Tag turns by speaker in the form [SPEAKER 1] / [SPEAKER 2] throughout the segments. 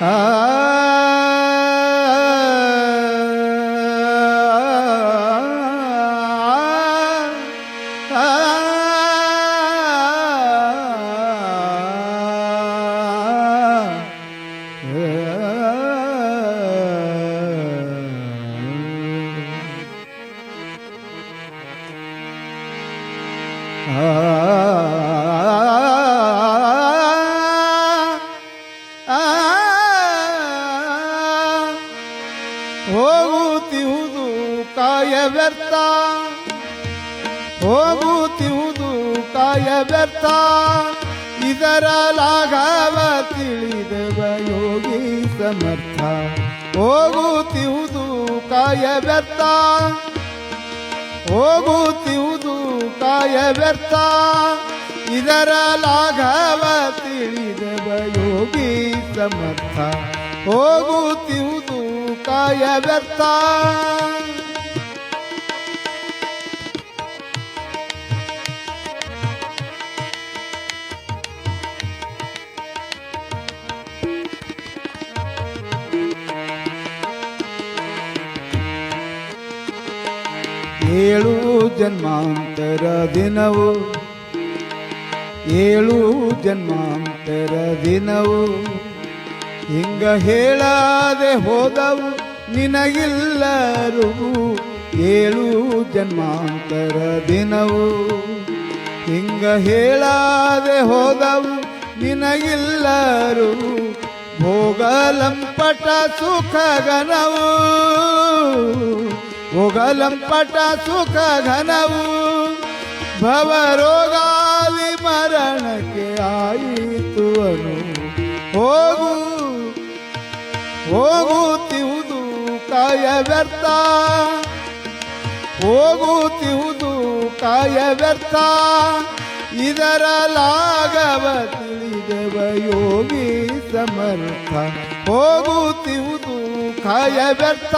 [SPEAKER 1] ಆ ಹೋಗುತ್ತಿಹುದು ಕಾಯ ವ್ಯರ್ಥ, ಹೋಗುತ್ತಿಹುದು ಕಾಯ ವ್ಯರ್ಥ, ಇದರ ಲಾಘವ ತಿಳಿದವ ಯೋಗಿ ಸಮರ್ಥ. ಹೋಗುತ್ತಿಹುದು ಕಾಯ ವ್ಯರ್ಥ, ಹೋಗುತ್ತಿಹುದು ಕಾಯ ವ್ಯರ್ಥ, ಇದರ ಲಾಘವ ತಿಳಿದವ ಯೋಗಿ ಸಮರ್ಥ. ಹೋಗುತ್ತಿಹುದು ಕಾಯ ವ್ಯರ್ಥ. ಏಳು ಜನ್ಮಾಂತರ ದಿನವು, ಏಳು ಜನ್ಮಾಂತರ ದಿನವು, ಹಿಂಗ ಹೇಳದೆ ಹೋದವು ನಿನಗಿಲ್ಲರು. ಏಳು ಜನ್ಮಾಂತರ ದಿನವು, ಹಿಂಗ ಹೇಳದೆ ಹೋದವು ನಿನಗಿಲ್ಲರು. ಭೋಗಲಂಪಟ ಸುಖ ಘನವು, ಭೋಗಲಂಪಟ ಸುಖ ಘನವು, ಭವರೋಗಾದಿ ಮರಣಕ್ಕೆ ಆಯಿತು ಅನು. ಹೋಗು ಹೋಗುತ್ತಿಹುದು ಕಾಯ ವ್ಯರ್ಥ, ಹೋಗುತ್ತಿಹುದು ಕಾಯ ವ್ಯರ್ಥ, ಇದರ ಲಾಘವ ತಿಳಿದವ ಯೋಗಿ ಸಮರ್ಥ. ಹೋಗುತ್ತಿಹುದು ಕಾಯ ವ್ಯರ್ಥ.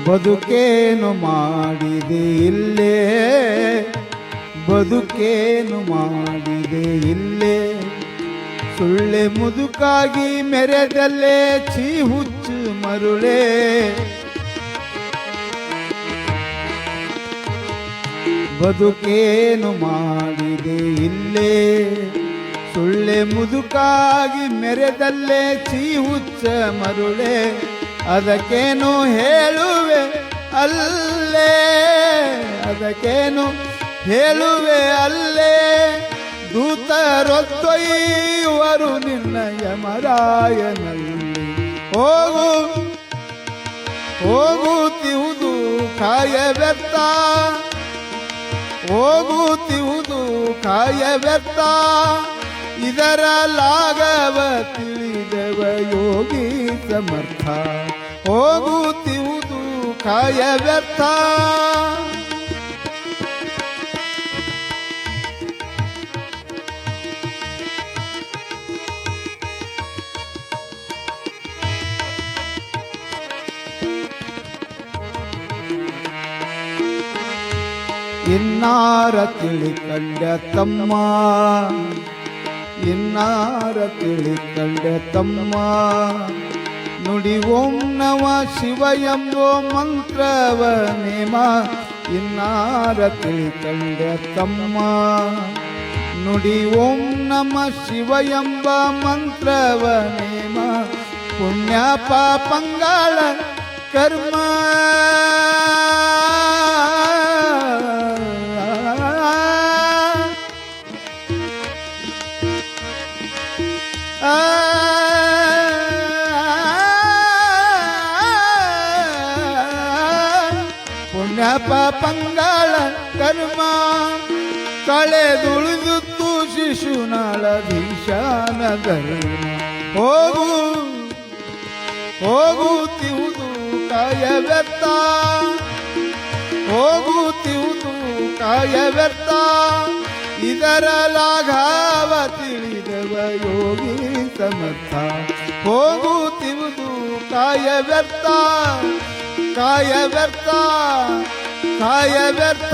[SPEAKER 1] ಬದುಕೇನು ಮಾಡಿದೆ ಇಲ್ಲೇ, ಬದುಕೇನು ಮಾಡಿದೆ ಇಲ್ಲೇ, ಸುಳ್ಳೆ ಮುದುಕಾಗಿ ಮೆರೆದಲ್ಲೇ ಛೀ ಹುಚ್ಚು ಮರುಳೇ. ಬದುಕೇನು ಮಾಡಿದೆ ಇಲ್ಲೇ, ಸುಳ್ಳೆ ಮುದುಕಾಗಿ ಮೆರೆದಲ್ಲೇ ಛೀ ಹುಚ್ಚ ಮರುಳೇ. ಅದಕ್ಕೇನು ಹೇಳುವೆ ಅಲ್ಲೇ, ಅದಕ್ಕೇನು ಹೇಳುವೆ ಅಲ್ಲೇ, ದೂತರೊತ್ತೊಯ್ಯುವರು ನಿನ್ನ ಯಮರಾಯನಲ್ಲಿ. ಹೋಗು ಹೋಗುತ್ತಿಹುದು ಕಾಯ ವ್ಯರ್ಥ, ಹೋಗುತ್ತಿಹುದು ಕಾಯ ವ್ಯರ್ಥ, ಇದರ ಲಾಘವ ತಿಳಿದವ ಯೋಗಿ ಸಮರ್ಥ. ಹೋಗುತ್ತಿಹುದು ಕಾಯ ವ್ಯರ್ಥ. ಇನ್ನಾರ ತಿಳಿಕಂಡ ತಮ್ಮ, ಇನ್ನಾರ ತಿಳಿಕಂಡ ತಮ್ಮ, ನುಡಿ ಓಂ ನಮ ಶಿವ ಎಂಬೋ ಮಂತ್ರವ ನೇಮ. ಇನ್ನಾರ ತಿಳಿಕಂಡ ತಮ್ಮ, ನುಡಿ ಓಂ ನಮ ಶಿವ ಎಂಬ ಮಂತ್ರವ ನೇಮ. ಪುಣ್ಯ ಪಾಪಂಗಳ ಕರ್ಮ, ಪುಣ್ಯ ಪಾಪಂಗಳ ಕರ್ಮ ಕಳೆದುಳಿದುತ್ತು ಶಿಶುನಾಳಧೀಶನ ಧರ್ಮ. ಹೋಗು ಹೋಗುತ್ತಿಹುದು ಕಾಯ ವ್ಯರ್ಥ, ಹೋಗುತ್ತಿಹುದು ಕಾಯ ವ್ಯರ್ಥ, ಇದರ ಲಾಘವ ತಿಳಿದವ ಯೋಗಿ ಸಮರ್ಥ ಹೋಗುತ್ತಿರುವುದು ಕಾಯ ವ್ಯರ್ಥ ಕಾಯ ವ್ಯರ್ಥ ಕಾಯ ವ್ಯರ್ಥ